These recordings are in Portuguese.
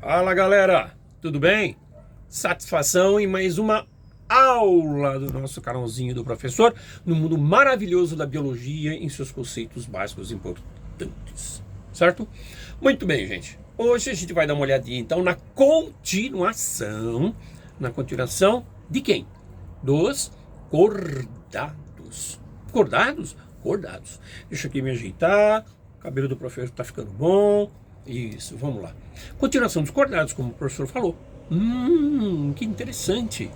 Fala galera, tudo bem? Satisfação em mais uma aula do nosso canalzinho do professor no mundo maravilhoso da biologia em seus conceitos básicos importantes, certo? Muito bem, gente. Hoje a gente vai dar uma olhadinha então na continuação de quem? Dos cordados. Cordados? Cordados. Deixa aqui me ajeitar, o cabelo do professor tá ficando bom. Isso, vamos lá. Continuação dos cordados, como o professor falou. Que interessante,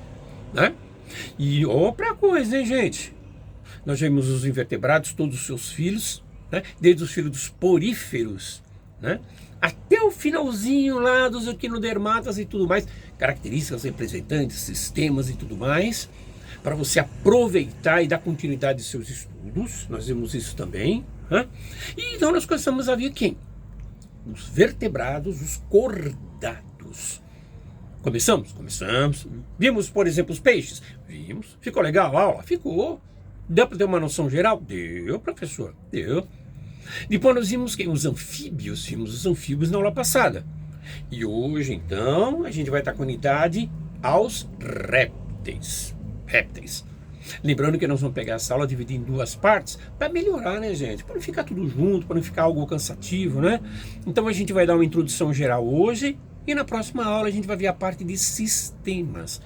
né? E outra coisa, hein, gente? Nós vemos os invertebrados, todos os seus filhos, né? Desde os filhos dos poríferos, né? Até o finalzinho lá dos equinodermatas e tudo mais. Características, representantes, sistemas e tudo mais. Para você aproveitar e dar continuidade aos seus estudos. Nós vemos isso também, né? E então nós começamos a ver quem? Os vertebrados, os cordados. Começamos? Começamos. Vimos, por exemplo, os peixes? Vimos. Ficou legal a aula? Ficou. Deu para ter uma noção geral? Deu, professor. Deu. Depois nós vimos quem? Os anfíbios. Vimos os anfíbios na aula passada. E hoje, então, a gente vai estar com unidade aos répteis. Répteis. Lembrando que nós vamos pegar essa aula e dividir em duas partes para melhorar, né, gente? Para não ficar tudo junto, para não ficar algo cansativo, né? Então a gente vai dar uma introdução geral hoje e na próxima aula a gente vai ver a parte de sistemas.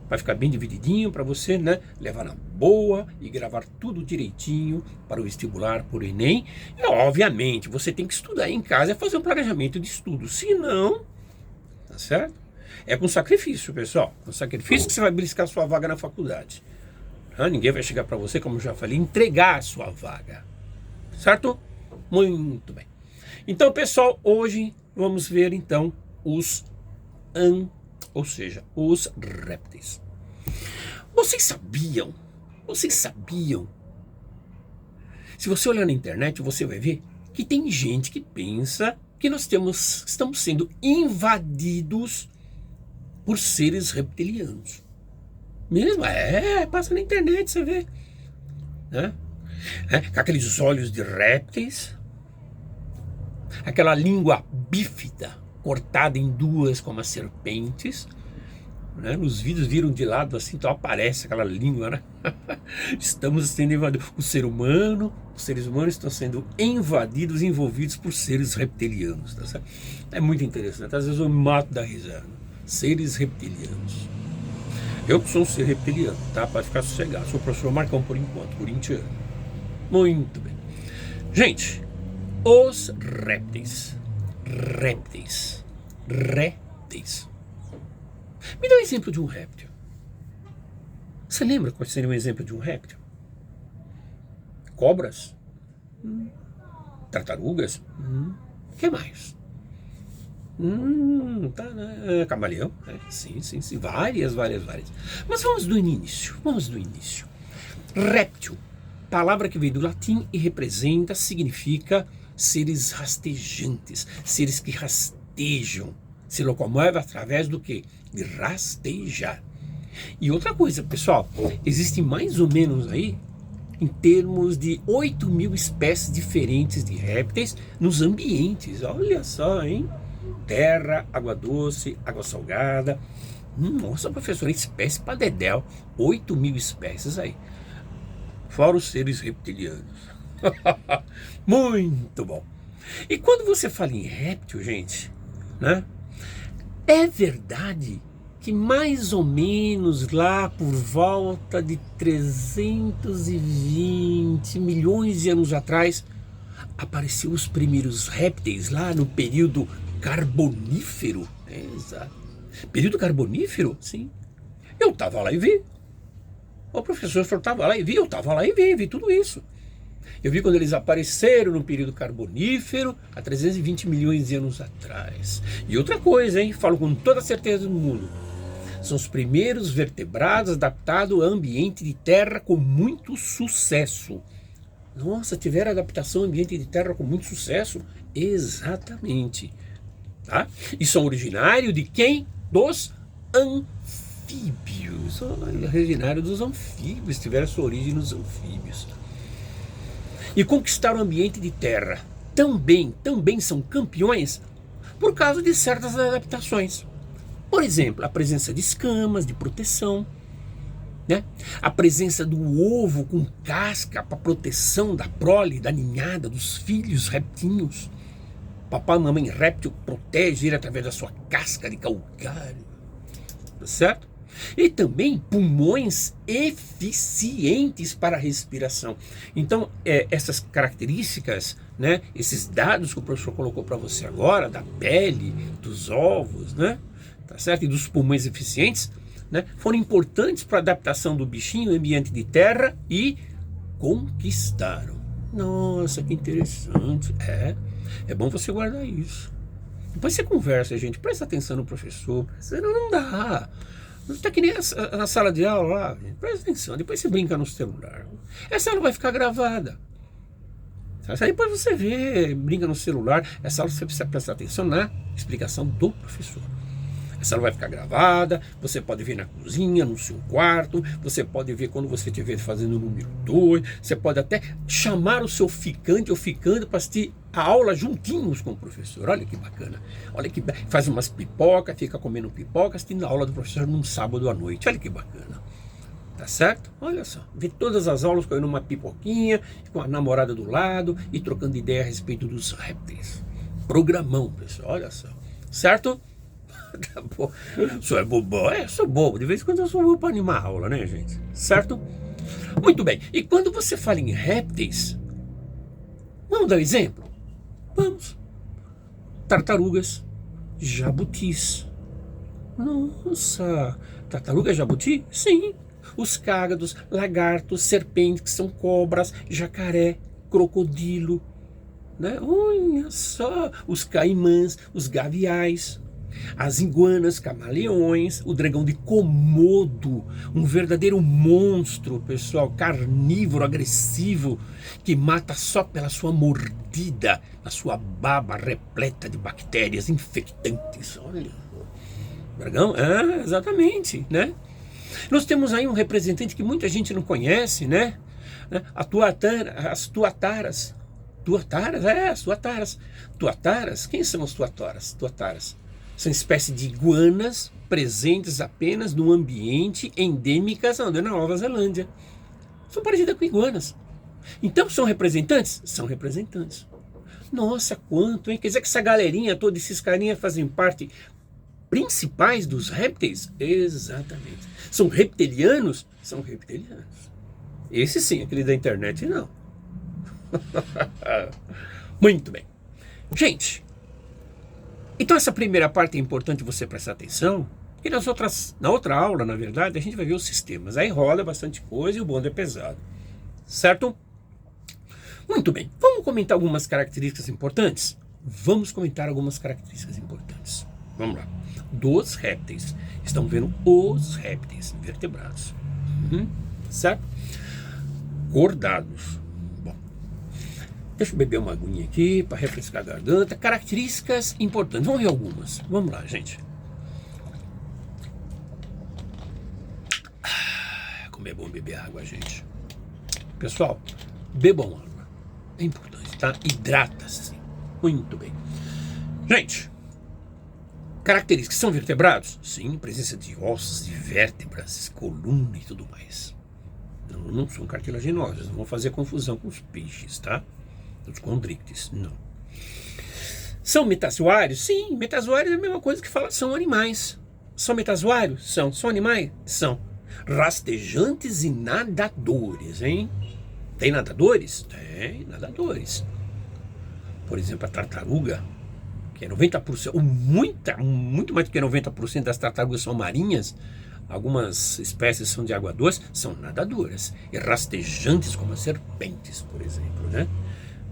Vai ficar bem divididinho para você, né, levar na boa e gravar tudo direitinho para o vestibular, para o Enem. E obviamente você tem que estudar em casa e fazer um planejamento de estudo. Se não, tá certo? É com sacrifício, pessoal. Com sacrifício que você vai beliscar sua vaga na faculdade. Ninguém vai chegar para você, como eu já falei, entregar a sua vaga. Certo? Muito bem. Então, pessoal, hoje vamos ver então os répteis. Vocês sabiam? Se você olhar na internet, você vai ver que tem gente que pensa que nós estamos sendo invadidos por seres reptilianos. Mesmo? Passa na internet, você vê. Né? Com aqueles olhos de répteis, aquela língua bífida, cortada em duas como as serpentes. Né? Nos vídeos viram de lado assim, então aparece aquela língua, né? Estamos sendo invadidos. Os seres humanos estão sendo invadidos, envolvidos por seres reptilianos. Tá certo? É muito interessante. Às vezes eu me mato da risada. Seres reptilianos. Eu sou um ser reptiliano, tá? Para ficar sossegado. Sou o professor Marcão por enquanto, corintiano. Muito bem. Gente, os répteis. Répteis. Me dá um exemplo de um réptil. Você lembra qual seria um exemplo de um réptil? Cobras? Tartarugas? O que mais? Camaleão, sim, várias. Mas vamos do início. Réptil, palavra que veio do latim e significa seres rastejantes, seres que rastejam, se locomovem através do que? De rastejar. E outra coisa, pessoal, existem mais ou menos aí, em termos de 8.000 espécies diferentes de répteis nos ambientes. Olha só, hein? Terra, água doce, água salgada. Nossa, professor, espécie para dedéu. 8.000 espécies aí. Fora os seres reptilianos. Muito bom. E quando você fala em réptil, gente, né? É verdade que mais ou menos lá por volta de 320 milhões de anos atrás apareceram os primeiros répteis lá no período Carbonífero. Exato. Período Carbonífero? Sim. Eu estava lá e vi. O professor estava lá e vi. Eu estava lá e vi tudo isso. Eu vi quando eles apareceram no período Carbonífero, há 320 milhões de anos atrás. E outra coisa, hein? Falo com toda a certeza do mundo. São os primeiros vertebrados adaptados a ambiente de terra com muito sucesso. Nossa, tiveram adaptação ao ambiente de terra com muito sucesso? Exatamente. Tá? E são originários de quem? Dos anfíbios. Originário dos anfíbios, tiveram sua origem nos anfíbios. E conquistaram o ambiente de terra. Também são campeões por causa de certas adaptações. Por exemplo, a presença de escamas, de proteção, né? A presença do ovo com casca para proteção da prole, da ninhada, dos filhos reptinhos. Papai e mamãe réptil protege ele através da sua casca de calcário, tá certo? E também pulmões eficientes para a respiração. Então, essas características, né, esses dados que o professor colocou para você agora, da pele, dos ovos, né, tá certo? E dos pulmões eficientes, né, foram importantes para a adaptação do bichinho ao ambiente de terra e conquistaram. Nossa, que interessante. É bom você guardar isso. Depois você conversa, gente. Presta atenção no professor. Senão não dá. Não está que nem na sala de aula lá. Gente. Presta atenção. Depois você brinca no celular. Essa aula vai ficar gravada. Depois você vê, brinca no celular. Essa aula você precisa prestar atenção na explicação do professor. Essa aula vai ficar gravada, você pode ver na cozinha, no seu quarto, você pode ver quando você estiver fazendo o número 2, você pode até chamar o seu ficante ou ficando para assistir a aula juntinhos com o professor. Olha que bacana. Olha que faz umas pipocas, fica comendo pipoca, assistindo a aula do professor num sábado à noite. Olha que bacana. Tá certo? Olha só. Vê todas as aulas comendo uma pipoquinha, com a namorada do lado e trocando ideia a respeito dos répteis. Programão, pessoal. Olha só. Certo? Tá bom. O senhor é bobão? Sou bobo. De vez em quando eu sou bobo para animar a aula, né, gente? Certo? Muito bem. E quando você fala em répteis, vamos dar um exemplo? Vamos. Tartarugas, jabutis. Nossa, tartaruga é jabuti? Sim. Os cágados, lagartos, serpentes, que são cobras, jacaré, crocodilo, né? Olha só, os caimãs, os gaviais, as iguanas, camaleões, o dragão de Komodo, um verdadeiro monstro, pessoal, carnívoro, agressivo, que mata só pela sua mordida, a sua baba repleta de bactérias infectantes. Olha, dragão, exatamente, né? Nós temos aí um representante que muita gente não conhece, né? As tuataras. As tuataras. Tuataras? Quem são as tuataras? São espécies de iguanas presentes apenas no ambiente endêmicas na Nova Zelândia. São parecidas com iguanas. Então são representantes? São representantes. Nossa, quanto, hein? Quer dizer que essa galerinha toda, esses carinhas fazem parte principais dos répteis? Exatamente. São reptilianos? São reptilianos. Esse sim, aquele da internet não. Muito bem. Gente, então essa primeira parte é importante você prestar atenção, e na outra aula, na verdade, a gente vai ver os sistemas. Aí rola bastante coisa e o bonde é pesado. Certo? Muito bem. Vamos comentar algumas características importantes? Vamos comentar algumas características importantes. Vamos lá. Dos répteis. Estão vendo os répteis vertebrados. Certo? Cordados. Bom, deixa eu beber uma aguinha aqui para refrescar a garganta. Características importantes. Vamos ver algumas. Vamos lá, gente. Como é bom beber água, gente. Pessoal, bebam água. É importante, tá? Hidrata-se. Muito bem. Gente, características, são vertebrados? Sim, presença de ossos, de vértebras, coluna e tudo mais. Não são cartilaginosos, não vão fazer confusão com os peixes, tá? Os condrícteis, não. São metazoários? Sim, metazoários é a mesma coisa que fala, são animais. São metazoários? São. São animais? São. Rastejantes e nadadores, hein? Tem nadadores? Tem nadadores. Por exemplo, a tartaruga, que é 90%, ou muito mais do que 90% das tartarugas são marinhas, algumas espécies são de água doce, são nadadoras. E rastejantes como as serpentes, por exemplo, né?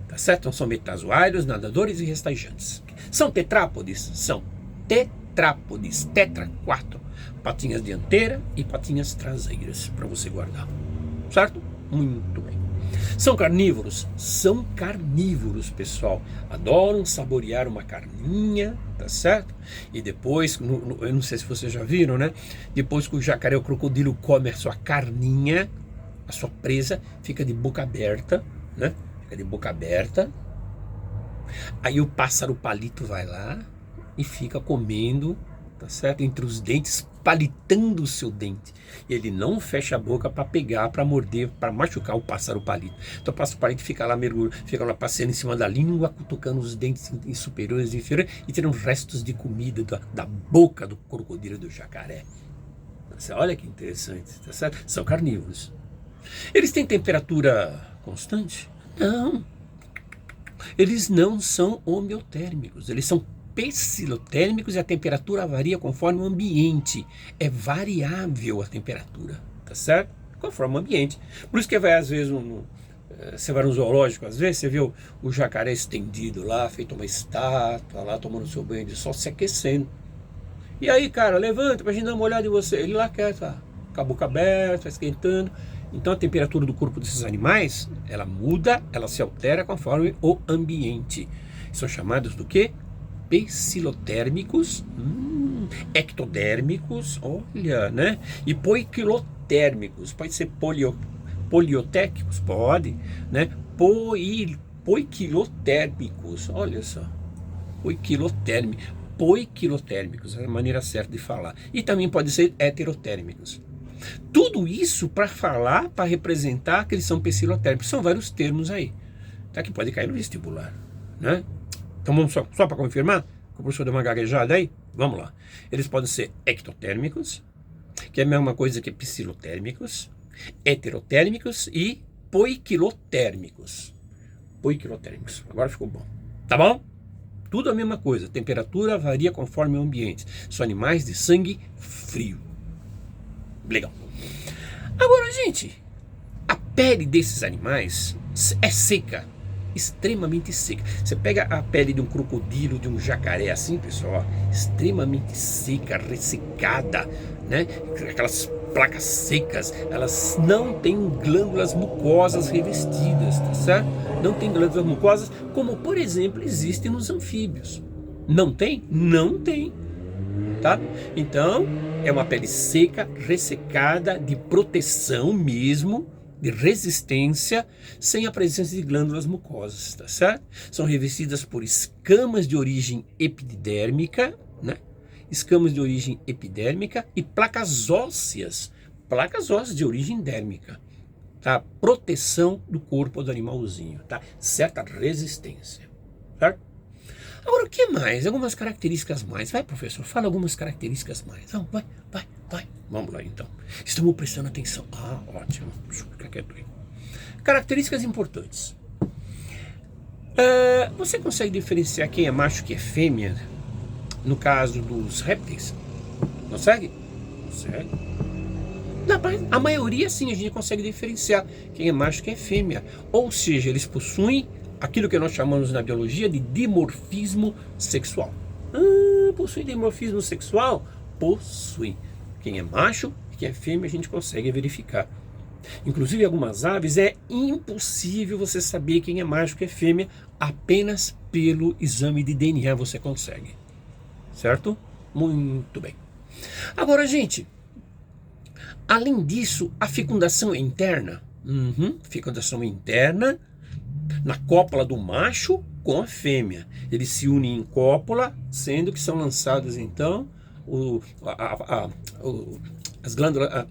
Tá certo? Então são metazoários, nadadores e rastejantes. São tetrápodes? São tetrápodes, tetra, 4. Patinhas dianteiras e patinhas traseiras, para você guardar. Certo? Muito bem. São carnívoros? São carnívoros, pessoal. Adoram saborear uma carninha, tá certo? E depois, eu não sei se vocês já viram, né? Depois que o jacaré, o crocodilo come a sua carninha, a sua presa, fica de boca aberta, né? Fica de boca aberta. Aí o pássaro palito vai lá, e fica comendo, tá certo? Entre os dentes, palitando o seu dente. Ele não fecha a boca para pegar, para morder, para machucar o pássaro palito. Então o pássaro palito fica lá fica lá passeando em cima da língua, cutucando os dentes superiores e inferiores e tirando restos de comida da boca do crocodilo, do jacaré. Olha que interessante, tá certo? São carnívoros. Eles têm temperatura constante? Não. Eles não são homeotérmicos, eles são pecilotérmicos e a temperatura varia conforme o ambiente. É variável a temperatura, tá certo? Conforme o ambiente. Por isso que vai, às vezes, você vai no zoológico, às vezes você vê o jacaré estendido lá, feito uma estátua, lá tomando seu banho de sol, se aquecendo. E aí, cara, levanta pra gente dar uma olhada em você. Ele lá quer, tá com a boca aberta, esquentando. Então a temperatura do corpo desses animais, ela muda, ela se altera conforme o ambiente. São chamados do quê? Pecilotérmicos, ectodérmicos, olha, né? E poiquilotérmicos, pode ser poliotécnicos, pode, né? Poiquilotérmicos, olha só, poiquilotérmicos, é a maneira certa de falar. E também pode ser heterotérmicos. Tudo isso para falar, para representar que eles são pecilotérmicos. São vários termos aí, tá? Que pode cair no vestibular, né? Então vamos só para confirmar, que o professor deu uma gaguejada aí, vamos lá. Eles podem ser ectotérmicos, que é a mesma coisa que pecilotérmicos, heterotérmicos e poiquilotérmicos. Poiquilotérmicos, agora ficou bom, tá bom? Tudo a mesma coisa, temperatura varia conforme o ambiente. São animais de sangue frio. Legal. Agora, gente, a pele desses animais é seca, extremamente seca. Você pega a pele de um crocodilo, de um jacaré assim, pessoal, extremamente seca, ressecada, né? Aquelas placas secas, elas não têm glândulas mucosas revestidas, tá certo? Não tem glândulas mucosas, como por exemplo existem nos anfíbios. Não tem? Não tem. Tá? Então, é uma pele seca, ressecada, de proteção mesmo, de resistência, sem a presença de glândulas mucosas, tá certo? São revestidas por escamas de origem epidérmica, né? Escamas de origem epidérmica e placas ósseas de origem dérmica, tá? Proteção do corpo do animalzinho, tá? Certa resistência, certo? Agora, o que mais? Algumas características mais. Vai, professor, fala algumas características mais. Não, vai. Vamos lá, então. Estamos prestando atenção. Ah, ótimo. Deixa eu ficar quieto aí. Características importantes. Você consegue diferenciar quem é macho e quem é fêmea? No caso dos répteis? Consegue? Consegue. A maioria, sim, a gente consegue diferenciar quem é macho e quem é fêmea. Ou seja, eles possuem aquilo que nós chamamos na biologia de dimorfismo sexual. Possui dimorfismo sexual? Possui. Quem é macho e quem é fêmea a gente consegue verificar. Inclusive, em algumas aves é impossível você saber quem é macho e quem é fêmea, apenas pelo exame de DNA você consegue. Certo? Muito bem. Agora, gente, além disso, a fecundação é interna. Fecundação interna na cópula do macho com a fêmea. Eles se unem em cópula, sendo que são lançados então as glândulas,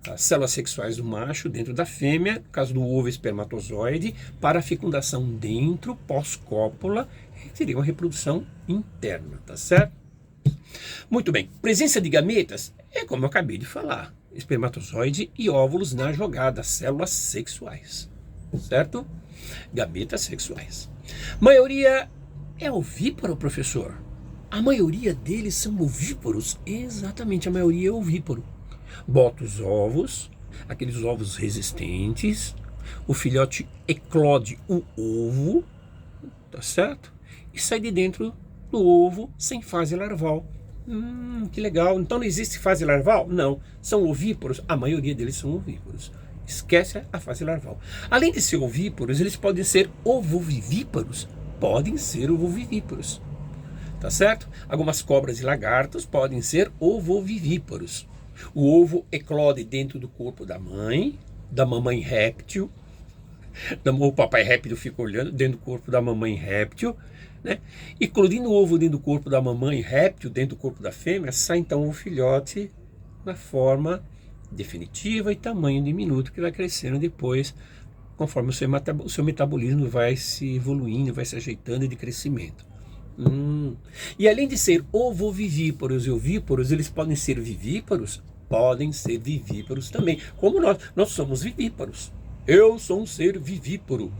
as células sexuais do macho dentro da fêmea, no caso do ovo espermatozoide, para a fecundação dentro, pós-cópula, que seria uma reprodução interna, tá certo? Muito bem. Presença de gametas é como eu acabei de falar, espermatozoide e óvulos na jogada, células sexuais, certo? Gametas sexuais. Maioria é ovíparo, professor? A maioria deles são ovíparos. Exatamente, a maioria é ovíparo. Bota os ovos, aqueles ovos resistentes, o filhote eclode o ovo, tá certo? E sai de dentro do ovo sem fase larval. Que legal. Então não existe fase larval? Não. São ovíparos? A maioria deles são ovíparos. Esquece a fase larval. Além de ser ovíparos, eles podem ser ovovivíparos. Podem ser ovovivíparos. Tá certo? Algumas cobras e lagartos podem ser ovovivíparos. O ovo eclode dentro do corpo da mãe, da mamãe réptil, O papai réptil fica olhando dentro do corpo da mamãe réptil, né? E eclodindo o ovo dentro do corpo da mamãe réptil, dentro do corpo da fêmea, sai então o filhote na forma definitiva e tamanho diminuto que vai crescendo depois, conforme o seu metabolismo vai se evoluindo, vai se ajeitando de crescimento. E além de ser ovovivíparos e ovíparos, eles podem ser vivíparos? Podem ser vivíparos também, como nós somos vivíparos. Eu sou um ser vivíparo,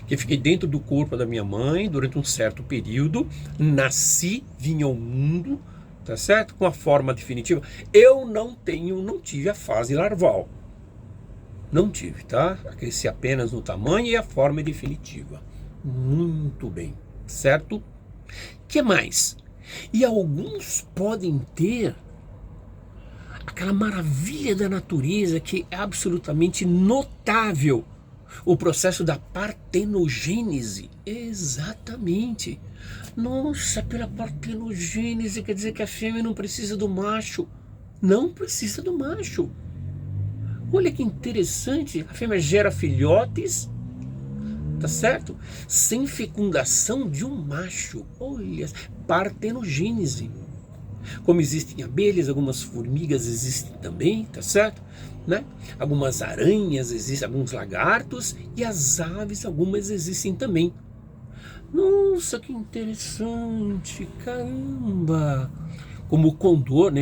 que fiquei dentro do corpo da minha mãe durante um certo período, nasci, vim ao mundo, tá certo? Com a forma definitiva. Eu não tive a fase larval. Não tive, tá? Cresci apenas no tamanho e a forma definitiva. Muito bem, certo? Que mais? E alguns podem ter aquela maravilha da natureza que é absolutamente notável, o processo da partenogênese. Exatamente. Nossa, pela partenogênese quer dizer que a fêmea não precisa do macho. Não precisa do macho. Olha que interessante, a fêmea gera filhotes, tá certo? Sem fecundação de um macho. Olha, partenogênese. Como existem abelhas, algumas formigas existem também, tá certo? Né? Algumas aranhas existem, alguns lagartos, e as aves, algumas existem também. Nossa, que interessante, caramba! Como o condor, né?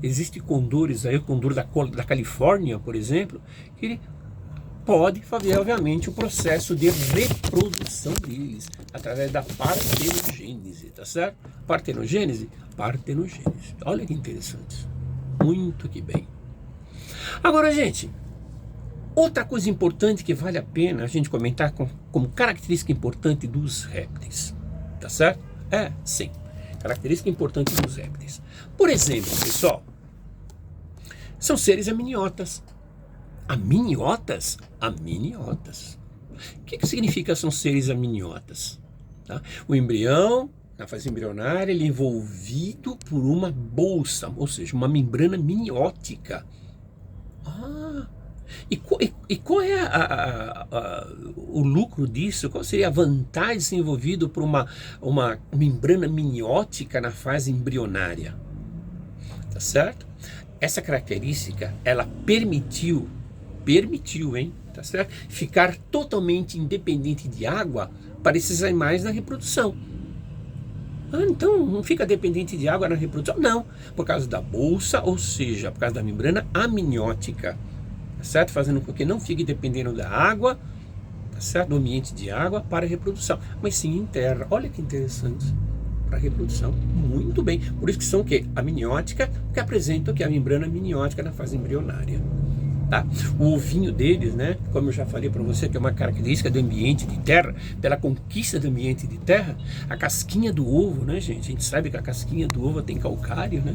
Existe condores aí, o condor da Califórnia, por exemplo, que ele pode fazer, obviamente, o processo de reprodução deles, através da partenogênese, tá certo? Partenogênese? Partenogênese. Olha que interessante. Muito que bem. Agora, gente, outra coisa importante que vale a pena a gente comentar como característica importante dos répteis, tá certo? Sim, característica importante dos répteis. Por exemplo, pessoal, são seres amniotas. Amniotas? Amniotas. O que significa são seres amniotas? Tá? O embrião, na fase embrionária, ele é envolvido por uma bolsa, ou seja, uma membrana amniótica. E qual é o lucro disso? Qual seria a vantagem de ser envolvido por uma membrana amniótica na fase embrionária? Tá certo? Essa característica, ela permitiu, hein, tá certo? Ficar totalmente independente de água para esses animais na reprodução. Então não fica dependente de água na reprodução? Não, por causa da bolsa, ou seja, por causa da membrana amniótica, tá certo? Fazendo com que não fique dependendo da água, tá certo? Do ambiente de água para a reprodução, mas sim em terra. Olha que interessante, para a reprodução. Muito bem, por isso que são o quê? Amniótica, que apresentam que a membrana amniótica na fase embrionária. Tá? O ovinho deles, né, como eu já falei para você, que é uma característica do ambiente de terra, pela conquista do ambiente de terra, a casquinha do ovo, né, gente? A gente sabe que a casquinha do ovo tem calcário, né?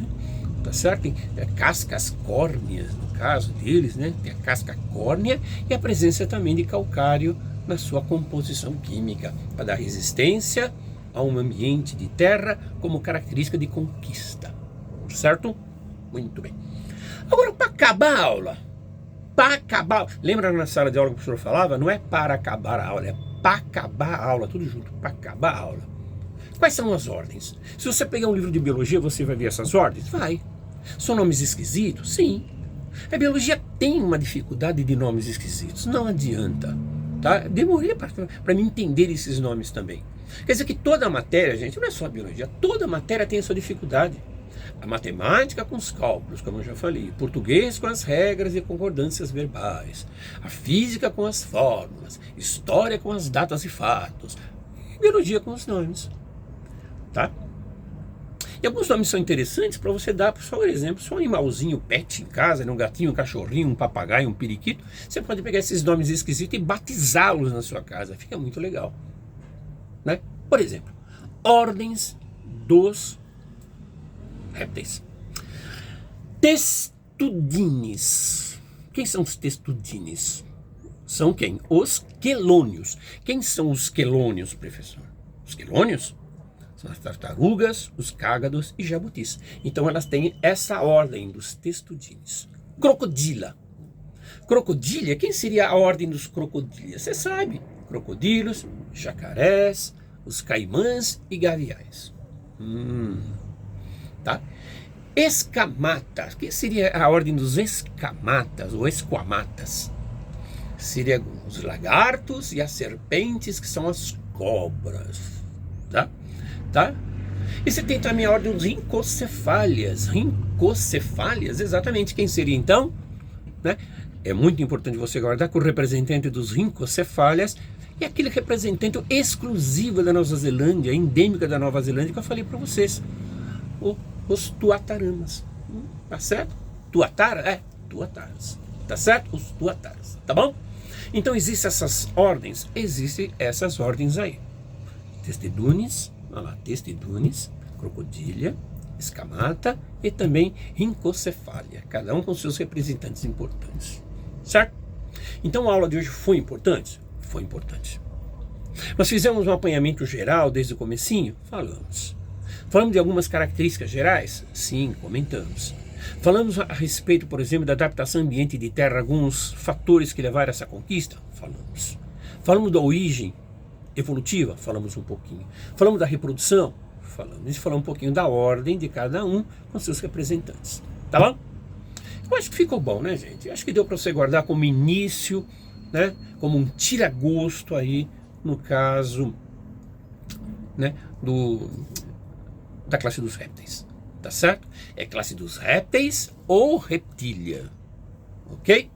Tá certo? Tem cascas córneas, no caso deles, né? Tem a casca córnea e a presença também de calcário na sua composição química, para dar resistência a um ambiente de terra como característica de conquista. Certo? Muito bem. Agora, para acabar a aula, lembra na sala de aula que o professor falava? Não é para acabar a aula, é para acabar a aula, tudo junto, para acabar a aula. Quais são as ordens? Se você pegar um livro de biologia, você vai ver essas ordens? Vai. São nomes esquisitos? Sim. A biologia tem uma dificuldade de nomes esquisitos, não adianta. Tá? Demorei para me entender esses nomes também. Quer dizer que toda matéria, gente, não é só a biologia, toda matéria tem a sua dificuldade. A matemática com os cálculos, como eu já falei, português com as regras e concordâncias verbais, a física com as fórmulas, história com as datas e fatos, e biologia com os nomes, tá? E alguns nomes são interessantes para você dar, por exemplo, se um animalzinho pet em casa, né, um gatinho, um cachorrinho, um papagaio, um periquito, você pode pegar esses nomes esquisitos e batizá-los na sua casa, fica muito legal, né? Por exemplo, ordens dos répteis. Testudines. Quem são os testudines? São quem? Os quelônios. Quem são os quelônios, professor? Os quelônios são as tartarugas, os cágados e jabutis. Então elas têm essa ordem dos testudines. Crocodila. Crocodília, quem seria a ordem dos crocodílias? Você sabe, crocodilos, jacarés, os caimãs e gaviais. Tá? Escamatas, quem seria a ordem dos escamatas ou esquamatas? Seria os lagartos e as serpentes, que são as cobras. Tá? E você tem também a ordem dos rincocefálias. Rincocefálias, exatamente. Quem seria então? Né? É muito importante você guardar que o representante dos rincocefálias é aquele representante exclusivo da Nova Zelândia, endêmica da Nova Zelândia, que eu falei para vocês. Os tuataramas. Tá certo? Tuatara? Tuataras. Tá certo? Os tuataras. Tá bom? Então existem essas ordens. Existem essas ordens aí. Testedunes, olha lá, testedunes, crocodília, escamata e também rincocefália. Cada um com seus representantes importantes. Certo? Então a aula de hoje foi importante? Foi importante. Nós fizemos um apanhamento geral desde o comecinho? Falamos. Falamos de algumas características gerais? Sim, comentamos. Falamos a respeito, por exemplo, da adaptação ao ambiente de terra, alguns fatores que levaram a essa conquista? Falamos. Falamos da origem evolutiva? Falamos um pouquinho. Falamos da reprodução? Falamos. E falamos um pouquinho da ordem de cada um com seus representantes. Tá bom? Eu acho que ficou bom, né, gente? Eu acho que deu para você guardar como início, né, como um tira-gosto aí, no caso, né, da classe dos répteis. Tá certo? É classe dos répteis ou reptília. Ok?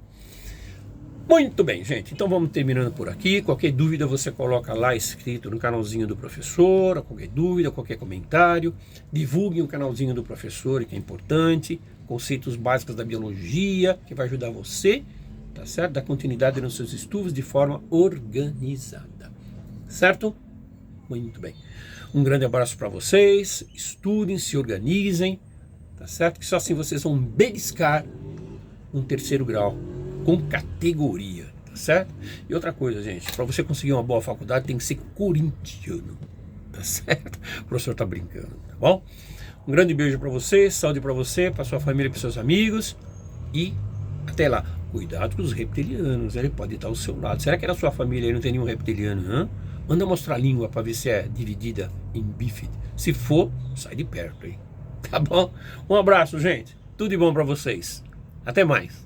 Muito bem, gente. Então vamos terminando por aqui. Qualquer dúvida você coloca lá escrito no canalzinho do professor. Qualquer dúvida, qualquer comentário. Divulguem o canalzinho do professor, que é importante. Conceitos básicos da biologia, que vai ajudar você, tá certo? Dar continuidade nos seus estudos de forma organizada. Certo? Muito bem. Um grande abraço para vocês. Estudem, se organizem, tá certo? Que só assim vocês vão beliscar um terceiro grau com categoria, tá certo? E outra coisa, gente, para você conseguir uma boa faculdade tem que ser corintiano, tá certo? O professor tá brincando, tá bom? Um grande beijo para você, saúde para você, para sua família e para seus amigos e até lá. Cuidado com os reptilianos, ele pode estar ao seu lado. Será que na sua família aí não tem nenhum reptiliano, hein? Manda mostrar a língua para ver se é dividida em bífide. Se for, sai de perto aí. Tá bom? Um abraço, gente. Tudo de bom para vocês. Até mais.